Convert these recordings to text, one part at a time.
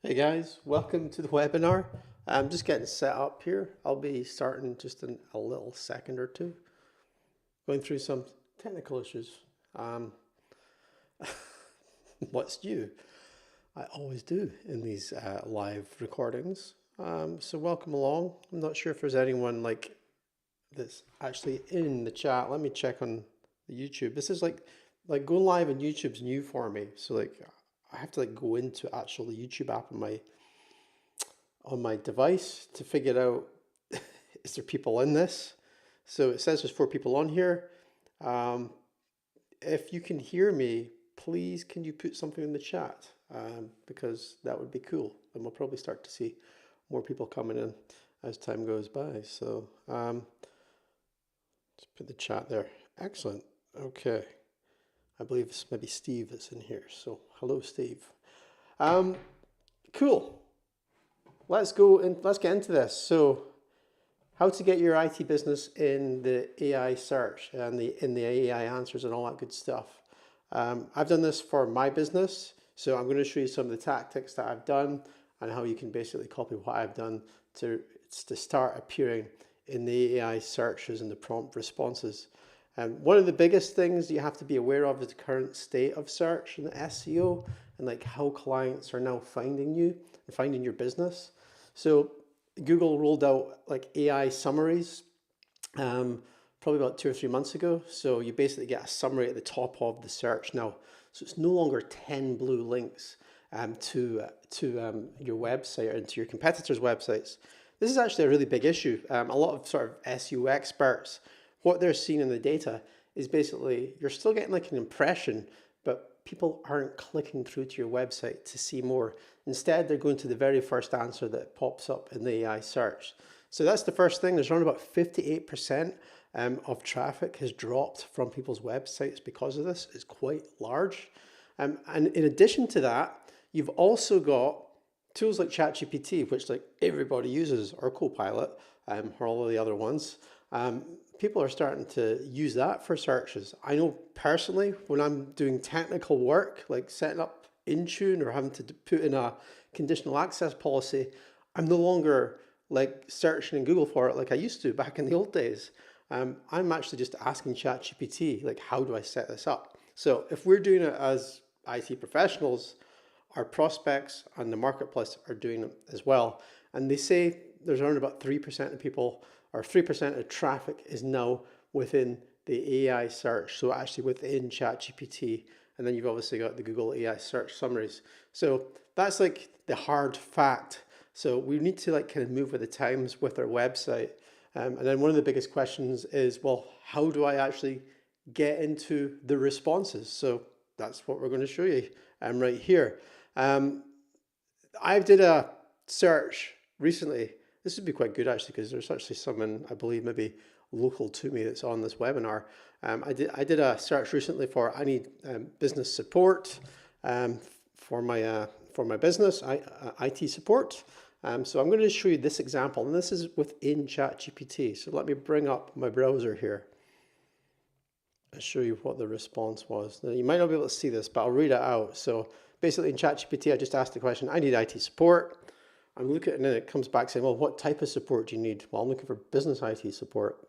Hey guys, welcome to the webinar. I'm just getting set up here. I'll be starting just in a little second or two, going through some technical issues. What's new? I always do in these live recordings. So welcome along. I'm not sure if there's anyone that's actually in the chat. Let me check on the YouTube. This is like going live on YouTube's new for me. So I have to go into actual the YouTube app on my device to figure out is there people in this. So it says there's 4 people on here. If you can hear me, please can you put something in the chat, because that would be cool, and we'll probably start to see more people coming in as time goes by. So let's put the chat there. Excellent. Okay, I believe it's maybe Steve that's in here. So hello, Steve. Cool. Let's get into this. So how to get your IT business in the AI search and in the AI answers and all that good stuff. I've done this for my business, so I'm going to show you some of the tactics that I've done and how you can basically copy what I've done to start appearing in the AI searches and the prompt responses. One of the biggest things you have to be aware of is the current state of search and SEO, and how clients are now finding you and finding your business. So Google rolled out AI summaries probably about 2 or 3 months ago. So you basically get a summary at the top of the search now. So it's no longer 10 blue links to your website or into your competitors' websites. This is actually a really big issue. A lot of sort of SEO experts, what they're seeing in the data is basically you're still getting an impression, but people aren't clicking through to your website to see more. Instead, they're going to the very first answer that pops up in the AI search. So that's the first thing. There's around about 58% of traffic has dropped from people's websites because of this. It's quite large. And in addition to that, you've also got tools like ChatGPT, which everybody uses, or Copilot, or all of the other ones. People are starting to use that for searches. I know personally, when I'm doing technical work, like setting up Intune or having to put in a conditional access policy, I'm no longer searching in Google for it like I used to back in the old days. I'm actually just asking ChatGPT, how do I set this up? So if we're doing it as IT professionals, our prospects and the marketplace are doing it as well. And they say there's around about 3% of people, or 3% of traffic is now within the AI search. So actually within ChatGPT. And then you've obviously got the Google AI search summaries. So that's the hard fact. So we need to kind of move with the times with our website. And then one of the biggest questions is, well, how do I actually get into the responses? So that's what we're going to show you right here. I did a search recently. This would be quite good actually, because there's actually someone, I believe, maybe local to me that's on this webinar. I did a search recently for I need business support for my business, IT support. So I'm going to show you this example, and this is within ChatGPT. So let me bring up my browser here and show you what the response was. Now, you might not be able to see this, but I'll read it out. So basically in ChatGPT, I just asked the question, I need IT support. I'm looking, and then it comes back saying, well, what type of support do you need? Well, I'm looking for business IT support.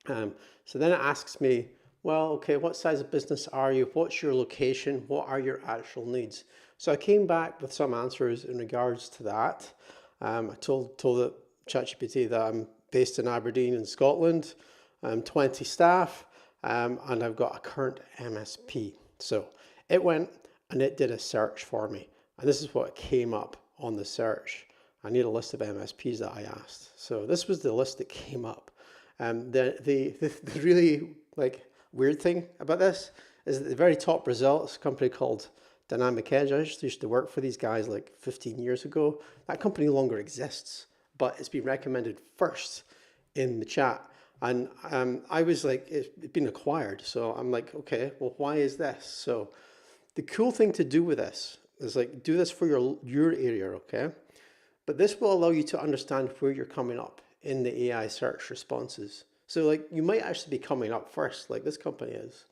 So then it asks me, well, okay, what size of business are you? What's your location? What are your actual needs? So I came back with some answers in regards to that. I told the ChatGPT that I'm based in Aberdeen in Scotland. I'm 20 staff, and I've got a current MSP. So it went and it did a search for me. And this is what came up on the search. I need a list of MSPs that I asked. So this was the list that came up. The really weird thing about this is that the very top results, a company called Dynamic Edge. I used to work for these guys 15 years ago. That company no longer exists, but it's been recommended first in the chat. And I was it's been acquired. So I'm okay, well, why is this? So the cool thing to do with this is do this for your area, okay? But this will allow you to understand where you're coming up in the AI search responses. So you might actually be coming up first, like this company is.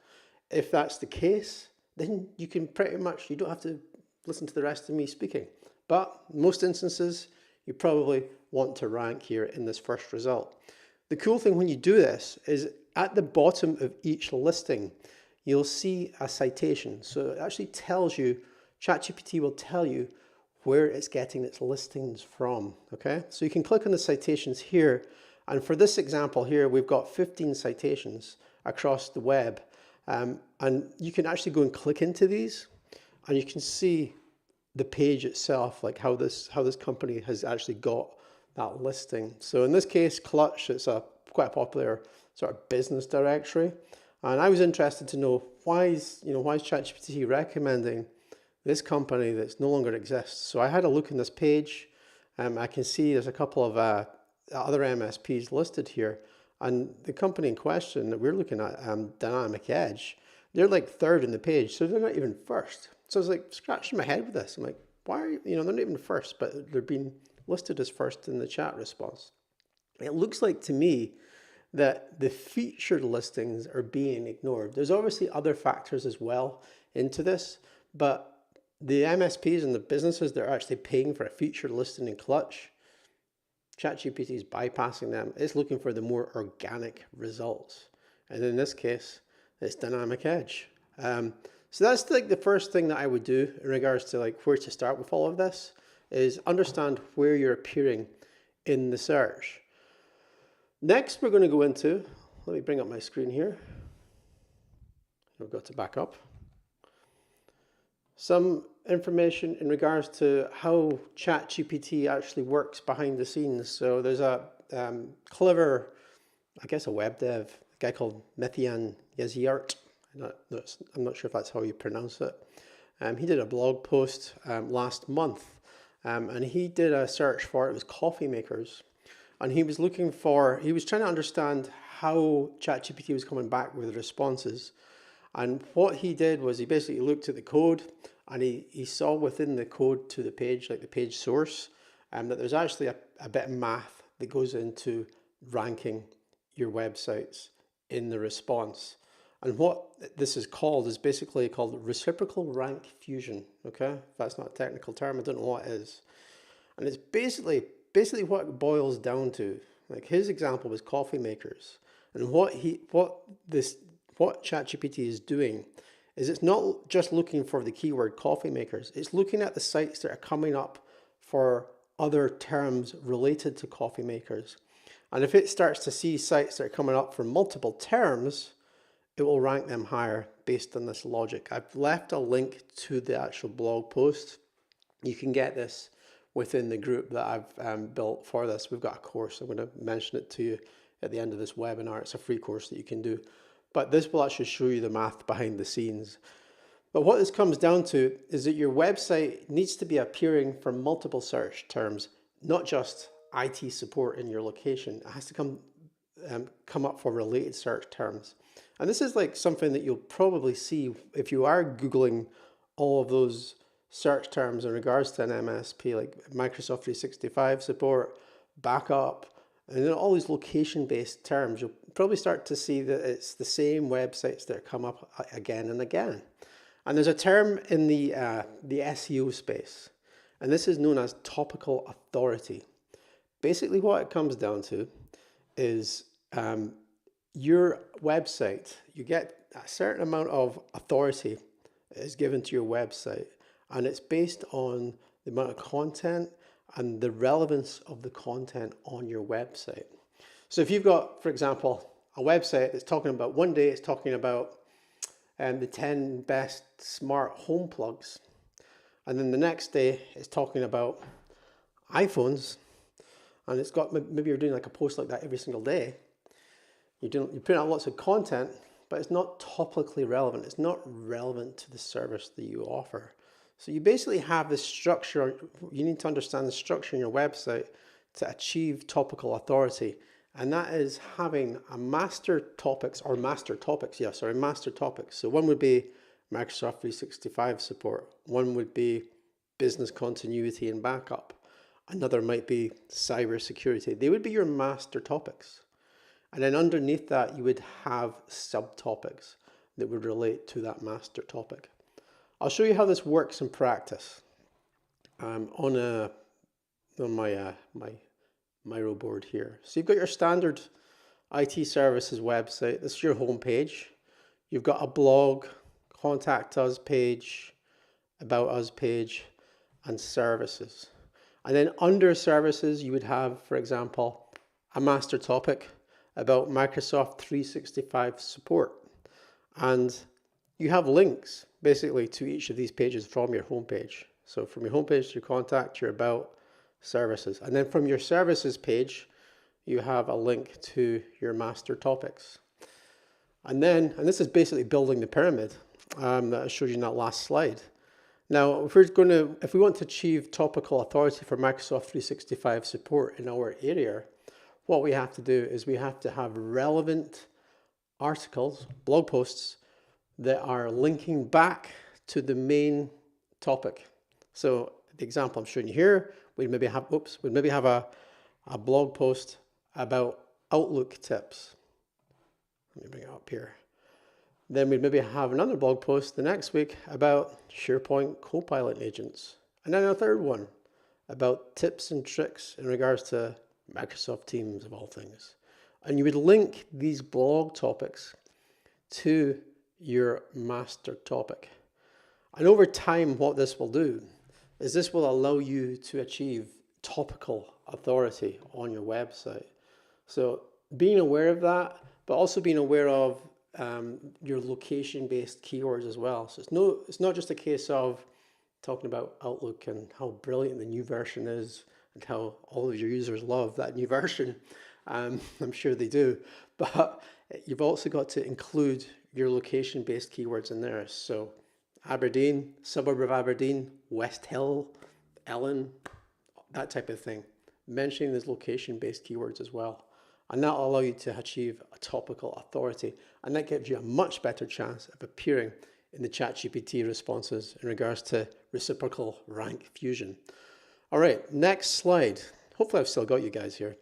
If that's the case, then you can pretty much, you don't have to listen to the rest of me speaking. but in most instances, you probably want to rank here in this first result. The cool thing when you do this is at the bottom of each listing, you'll see a citation. So it actually tells you, ChatGPT will tell you where it's getting its listings from, okay? So you can click on the citations here, and for this example here, we've got 15 citations across the web, and you can actually go and click into these, and you can see the page itself, like how this company has actually got that listing. So in this case, Clutch, it's quite a popular sort of business directory, and I was interested to know why is ChatGPT recommending this company that's no longer exists. So I had a look in this page. I can see there's a couple of other MSPs listed here, and the company in question that we're looking at, Dynamic Edge, they're like third in the page, so they're not even first. So I was like scratching my head with this. I'm like, why are they're not even first, but they're being listed as first in the chat response. It looks like to me that the featured listings are being ignored. There's obviously other factors as well into this, but the MSPs and the businesses that are actually paying for a featured listing in Clutch, ChatGPT is bypassing them. It's looking for the more organic results. And in this case, it's Dynamic Edge. So that's like the first thing that I would do in regards to like where to start with all of this, is understand where you're appearing in the search. Next, we're going to go into, let me bring up my screen here. I've got to back up. Some information in regards to how ChatGPT actually works behind the scenes. So there's a clever, I guess a web dev, a guy called Mithian Yaziart. I'm not sure if that's how you pronounce it. He did a blog post last month, and he did a search for, it was coffee makers. And he was trying to understand how ChatGPT was coming back with responses. And what he did was he basically looked at the code, and he saw within the code to the page, like the page source, that there's actually a bit of math that goes into ranking your websites in the response. And what this is called is basically called Reciprocal Rank Fusion, okay? If that's not a technical term, I don't know what is. And it's basically what it boils down to. Like his example was coffee makers. And what ChatGPT is doing is it's not just looking for the keyword coffee makers, it's looking at the sites that are coming up for other terms related to coffee makers. And if it starts to see sites that are coming up for multiple terms, it will rank them higher based on this logic. I've left a link to the actual blog post. You can get this within the group that I've built for this. We've got a course. I'm going to mention it to you at the end of this webinar. It's a free course that you can do. But this will actually show you the math behind the scenes. But what this comes down to is that your website needs to be appearing for multiple search terms, not just IT support in your location. It has to come up for related search terms. And this is like something that you'll probably see if you are Googling all of those search terms in regards to an MSP, like Microsoft 365 support, backup, and then all these location-based terms. You'll probably start to see that it's the same websites that come up again and again. And there's a term in the SEO space, and this is known as topical authority. Basically what it comes down to is your website, you get a certain amount of authority is given to your website, and it's based on the amount of content and the relevance of the content on your website. So if you've got, for example, a website that's talking about, one day it's talking about the 10 best smart home plugs, and then the next day it's talking about iPhones, and it's got, maybe you're doing like a post like that every single day. You're putting out lots of content, but it's not topically relevant. It's not relevant to the service that you offer. So you basically have this structure. You need to understand the structure in your website to achieve topical authority. And that is having a master topics. So one would be Microsoft 365 support. One would be business continuity and backup. Another might be cybersecurity. They would be your master topics. And then underneath that, you would have subtopics that would relate to that master topic. I'll show you how this works in practice. on my Miro board here. So you've got your standard IT services website. This is your home page. You've got a blog, contact us page, about us page, and services. And then under services, you would have, for example, a master topic about Microsoft 365 support. And you have links basically to each of these pages from your homepage. So from your homepage to your contact, your about, services. And then from your services page, you have a link to your master topics. And this is basically building the pyramid that I showed you in that last slide. Now, if we want to achieve topical authority for Microsoft 365 support in our area, what we have to do is we have to have relevant articles, blog posts that are linking back to the main topic. So the example I'm showing you here, we'd maybe have a blog post about Outlook tips. Let me bring it up here. Then we'd maybe have another blog post the next week about SharePoint Copilot agents. And then a third one about tips and tricks in regards to Microsoft Teams of all things. And you would link these blog topics to your master topic. And over time, what this will do is this will allow you to achieve topical authority on your website. So being aware of that, but also being aware of your location-based keywords as well. So it's not just a case of talking about Outlook and how brilliant the new version is and how all of your users love that new version. I'm sure they do, but you've also got to include your location-based keywords in there. So Aberdeen, suburb of Aberdeen, West Hill, Ellen, that type of thing. Mentioning those location-based keywords as well. And that will allow you to achieve a topical authority. And that gives you a much better chance of appearing in the ChatGPT responses in regards to Reciprocal Rank Fusion. All right, next slide. Hopefully I've still got you guys here.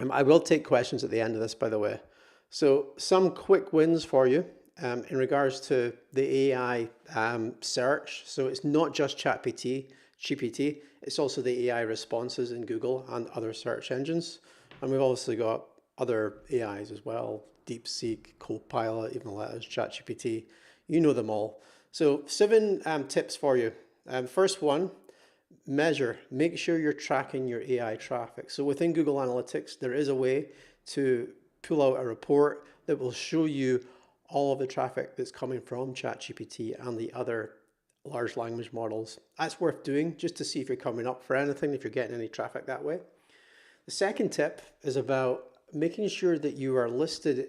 I will take questions at the end of this, by the way. So some quick wins for you in regards to the AI search. So it's not just GPT, it's also the AI responses in Google and other search engines. And we've also got other AIs as well, DeepSeek, Copilot, even the letters, ChatGPT, you know them all. So 7 tips for you. First one, make sure you're tracking your AI traffic. So within Google Analytics, there is a way to pull out a report that will show you all of the traffic that's coming from ChatGPT and the other large language models. That's worth doing just to see if you're coming up for anything, if you're getting any traffic that way. The second tip is about making sure that you are listed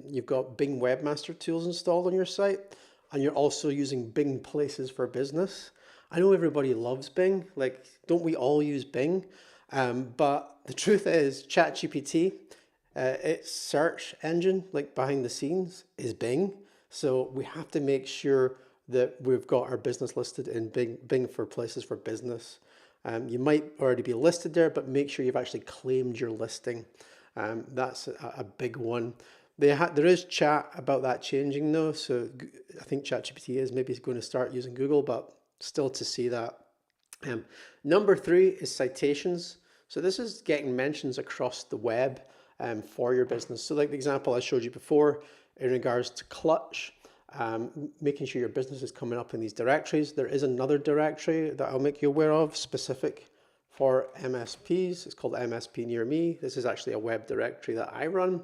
you've got Bing Webmaster Tools installed on your site, and you're also using Bing Places for Business. I know everybody loves Bing, like, don't we all use Bing? But the truth is ChatGPT, its search engine, like behind the scenes, is Bing. So we have to make sure that we've got our business listed in Bing for Places for Business. You might already be listed there, but make sure you've actually claimed your listing. That's a big one. There is chat about that changing though, so I think ChatGPT is maybe going to start using Google, but still to see that. Number 3 is citations. So this is getting mentions across the web for your business. So like the example I showed you before in regards to Clutch, making sure your business is coming up in these directories. There is another directory that I'll make you aware of specific for MSPs. It's called MSP Near Me. This is actually a web directory that I run.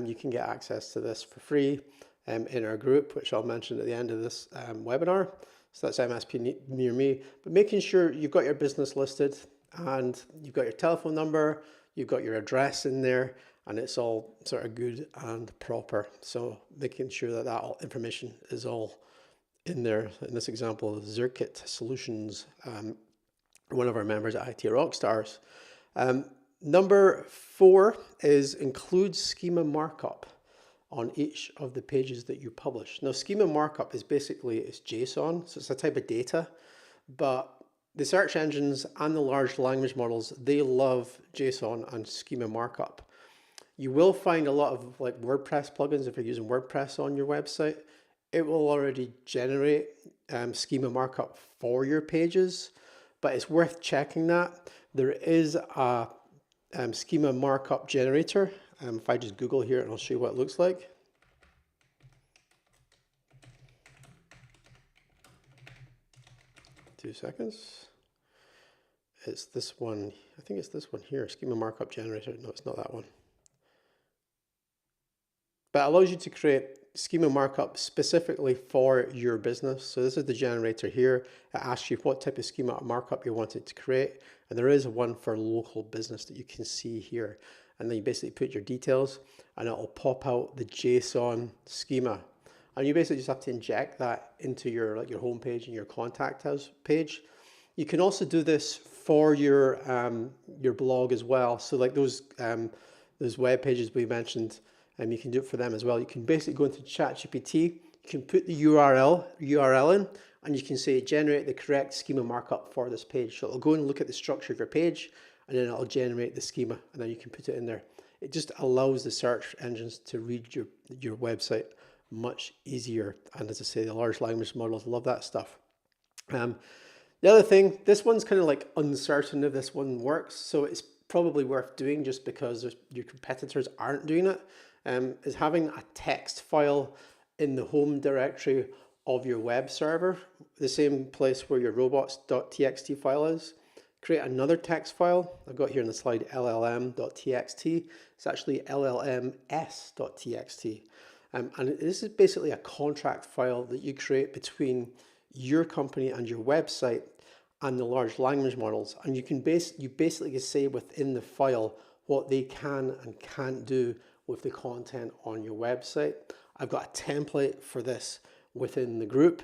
You can get access to this for free in our group, which I'll mention at the end of this webinar. So that's MSP Near Me. But making sure you've got your business listed and you've got your telephone number, you've got your address in there, and it's all sort of good and proper. So making sure that that information is all in there. In this example, Zirkit Solutions, one of our members at IT Rockstars. Number 4 is include schema markup on each of the pages that you publish. Now, schema markup is basically, it's JSON, so it's a type of data, but the search engines and the large language models, they love JSON and schema markup. You will find a lot of like WordPress plugins. If you're using WordPress on your website, it will already generate schema markup for your pages. but it's worth checking that. There is a schema markup generator. If I just Google here, and I'll show you what it looks like. 2 seconds. It's this one. I think it's this one here, schema markup generator. No, it's not that one. But it allows you to create schema markup specifically for your business. So this is the generator here. It asks you what type of schema markup you wanted to create. And there is one for local business that you can see here. And then you basically put your details and it will pop out the JSON schema. And you basically just have to inject that into your homepage and your contact us page. You can also do this for your blog as well. So like those web pages we mentioned, you can do it for them as well. You can basically go into ChatGPT, you can put the URL in, and you can say generate the correct schema markup for this page. So it'll go and look at the structure of your page, and then it'll generate the schema, and then you can put it in there. It just allows the search engines to read your website much easier. And as I say, the large language models love that stuff. The other thing, this one's kind of like uncertain if this one works, so it's probably worth doing just because your competitors aren't doing it, is having a text file in the home directory of your web server, the same place where your robots.txt file is. Create another text file. I've got here in the slide llm.txt. It's actually llms.txt. And this is basically a contract file that you create between your company and your website and the large language models. And you basically say within the file what they can and can't do with the content on your website. I've got a template for this within the group.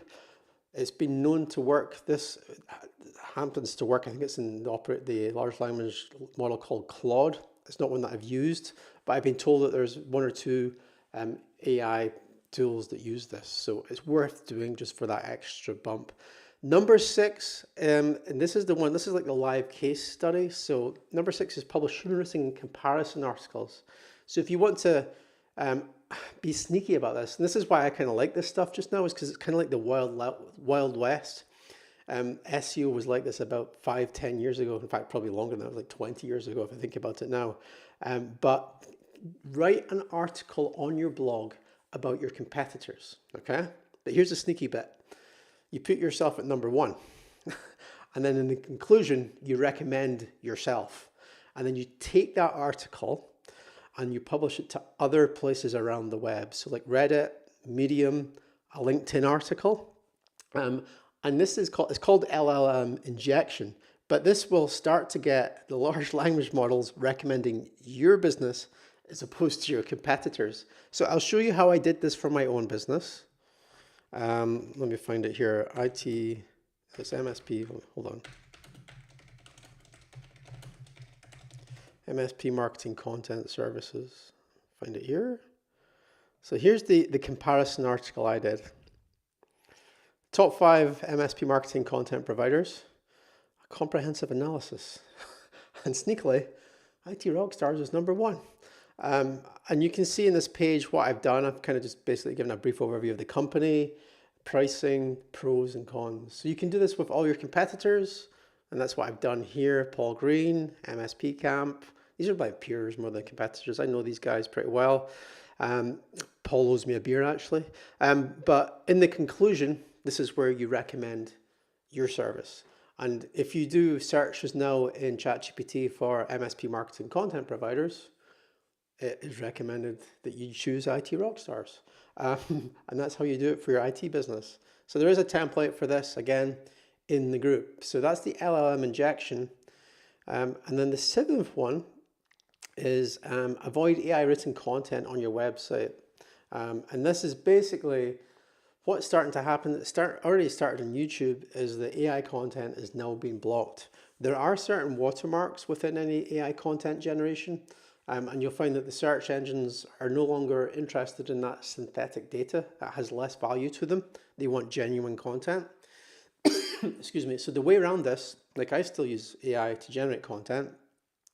It's been known to work. This happens to work. I think it's in the large language model called Claude. It's not one that I've used, but I've been told that there's 1 or 2 AI tools that use this. So it's worth doing just for that extra bump. Number 6, and this is the one, this is like the live case study. So number 6 is publish interesting comparison articles. So if you want to be sneaky about this, and this is why I kind of like this stuff just now, is because it's kind of like the Wild West. SEO was like this about 5-10 years ago. In fact, probably longer than that, like 20 years ago if I think about it now. But write an article on your blog about your competitors, okay? But here's the sneaky bit. You put yourself at number 1. And then in the conclusion, you recommend yourself. And then you take that article and you publish it to other places around the web. So like Reddit, Medium, a LinkedIn article. And this is called LLM injection. But this will start to get the large language models recommending your business as opposed to your competitors. So I'll show you how I did this for my own business. Let me find it here. IT, it's MSP, hold on. MSP marketing content services. Find it here. So here's the comparison article I did. Top 5 MSP marketing content providers, a comprehensive analysis. And sneakily, IT Rockstars is number 1. And you can see in this page what I've done. I've kind of just basically given a brief overview of the company, pricing, pros and cons. So you can do this with all your competitors, and that's what I've done here. Paul Green, MSP Camp. These are my peers more than competitors. I know these guys pretty well. Paul owes me a beer actually. But in the conclusion, this is where you recommend your service. And if you do searches now in ChatGPT for MSP marketing content providers, it is recommended that you choose IT Rockstars. And that's how you do it for your IT business. So there is a template for this, again, in the group. So that's the LLM injection. And then the 7th one is avoid AI written content on your website. And this is basically what's starting to happen. Already started on YouTube is the AI content is now being blocked. There are certain watermarks within any AI content generation. And you'll find that the search engines are no longer interested in that synthetic data that has less value to them. They want genuine content. Excuse me. So the way around this, like I still use AI to generate content,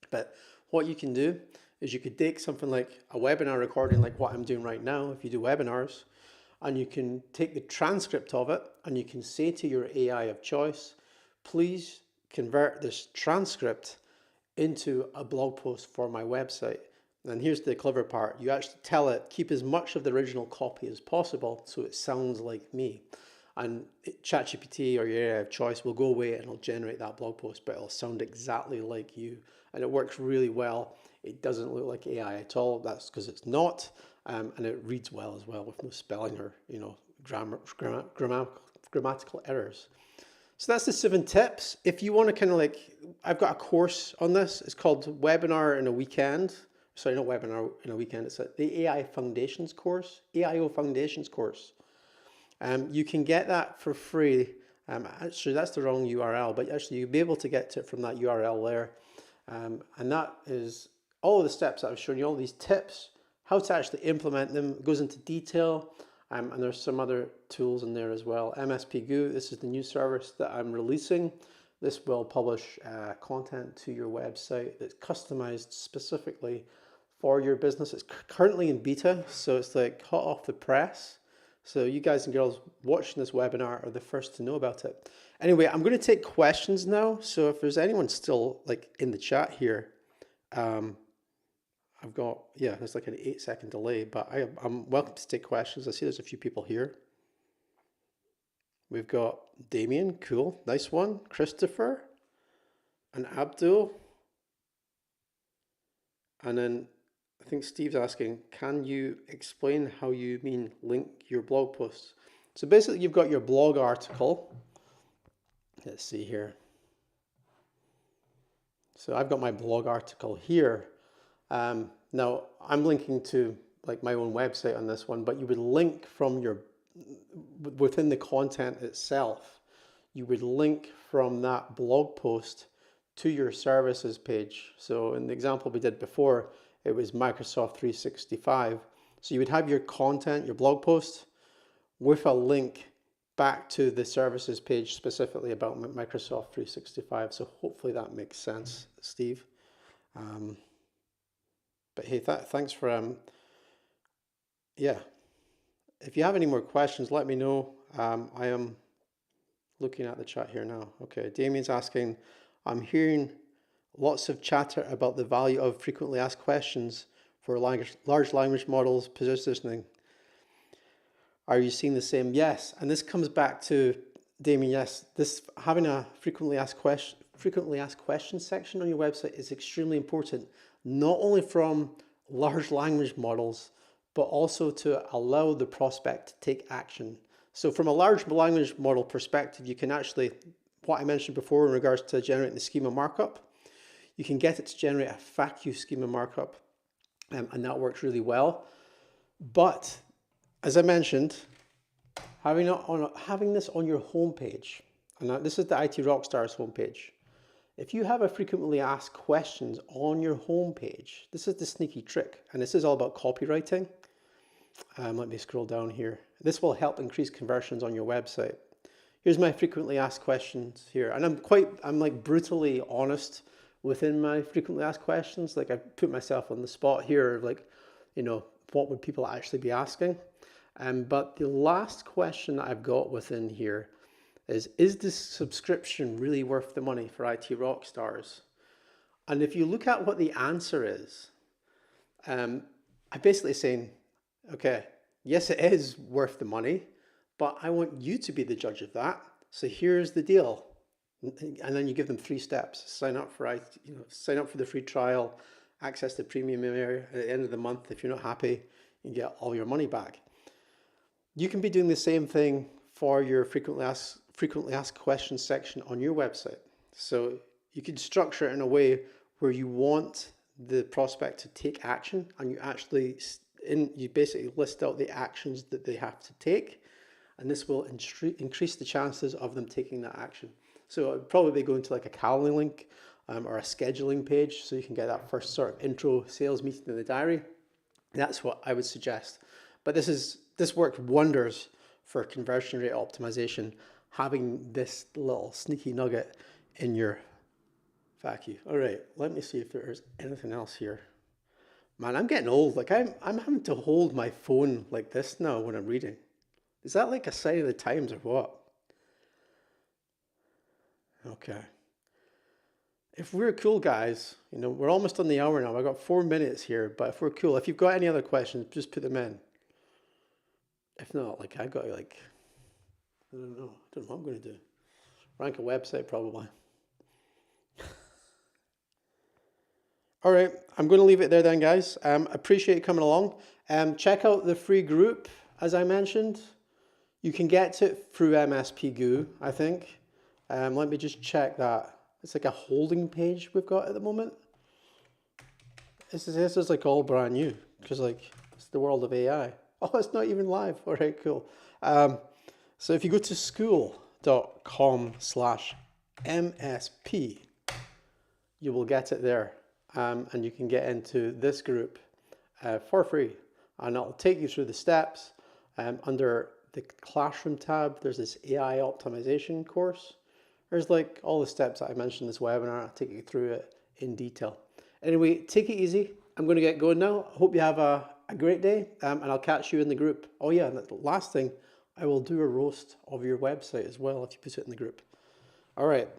but what you can do is you could take something like a webinar recording like what I'm doing right now, if you do webinars, and you can take the transcript of it and you can say to your AI of choice, please convert this transcript into a blog post for my website. And here's the clever part. You actually tell it, keep as much of the original copy as possible so it sounds like me. And ChatGPT or your AI of choice will go away and it'll generate that blog post, but it'll sound exactly like you. And it works really well. It doesn't look like AI at all. That's because it's not. And it reads well as well with no spelling or, grammatical errors. So that's the 7 tips. If you want to kind of I've got a course on this. It's called Webinar in a Weekend. Sorry, not Webinar in a Weekend. It's the AI Foundations course, AIO Foundations course. You can get that for free. Actually, that's the wrong URL, but actually you'll be able to get to it from that URL there. And that is all of the steps that I've shown you, all these tips, how to actually implement them. It goes into detail. And there's some other tools in there as well. MSP Goo, this is the new service that I'm releasing. This will publish content to your website that's customized specifically for your business. It's currently in beta, so it's like hot off the press. So you guys and girls watching this webinar are the first to know about it. Anyway, I'm going to take questions now. So if there's anyone still in the chat here, I've got, there's like an 8-second delay, but I'm welcome to take questions. I see there's a few people here. We've got Damien, cool, nice one. Christopher and Abdul. And then I think Steve's asking, can you explain how you mean link your blog posts? So basically you've got your blog article. Let's see here. So I've got my blog article here. Now I'm linking to my own website on this one, but you would link from within the content itself, you would link from that blog post to your services page. So in the example we did before, it was Microsoft 365. So you would have your content, your blog post with a link back to the services page specifically about Microsoft 365. So hopefully that makes sense, Steve. But hey, thanks for, if you have any more questions, let me know. I am looking at the chat here now. Okay, Damien's asking, I'm hearing lots of chatter about the value of frequently asked questions for large language models positioning. Are you seeing the same? Yes, and this comes back to, Damien, yes, this having a frequently asked questions section on your website is extremely important, not only from large language models, but also to allow the prospect to take action. So from a large language model perspective, you can actually, what I mentioned before in regards to generating the schema markup, you can get it to generate a FAQ schema markup, and that works really well. But as I mentioned, having this on your homepage, and this is the IT Rockstars homepage. If you have a frequently asked questions on your homepage, this is the sneaky trick, and this is all about copywriting. Let me scroll down here. This will help increase conversions on your website. Here's my frequently asked questions here, and I'm like brutally honest within my frequently asked questions. Like I put myself on the spot here, what would people actually be asking? But the last question that I've got within here is this subscription really worth the money for IT Rockstars? And if you look at what the answer is, I'm basically saying, okay, yes, it is worth the money, but I want you to be the judge of that. So here's the deal. And then you give them 3 steps. Sign up for the free trial, access the premium area at the end of the month. If you're not happy, you get all your money back. You can be doing the same thing for your frequently asked questions section on your website. So you can structure it in a way where you want the prospect to take action, and you basically list out the actions that they have to take, and this will increase the chances of them taking that action. So I'd probably be going to like a Calendly link or a scheduling page, so you can get that first sort of intro sales meeting in the diary. That's what I would suggest. But this worked wonders for conversion rate optimization, having this little sneaky nugget in your FAQ. All right, let me see if there's anything else here. Man, I'm getting old. Like I'm having to hold my phone like this now when I'm reading. Is that like a sign of the times or what? Okay. if we're cool, guys, you know, we're almost on the hour now. I've got 4 minutes here, but if we're cool, if you've got any other questions, just put them in. If not, like I got like, I don't know what I'm going to do. Rank a website probably. All right, I'm going to leave it there then, guys. Appreciate you coming along. Check out the free group, as I mentioned. You can get to it through MSP Goo, I think. Let me just check that. It's like a holding page we've got at the moment. This is like all brand new because like it's the world of AI. Oh, it's not even live. All right, cool. So if you go to school.com/MSP, you will get it there. And you can get into this group for free. And it'll take you through the steps. Under the Classroom tab, there's this AI optimization course. There's like all the steps that I mentioned in this webinar. I'll take you through it in detail. Anyway, take it easy. I'm going to get going now. I hope you have a great day, and I'll catch you in the group. Oh yeah, and the last thing, I will do a roast of your website as well if you put it in the group. All right.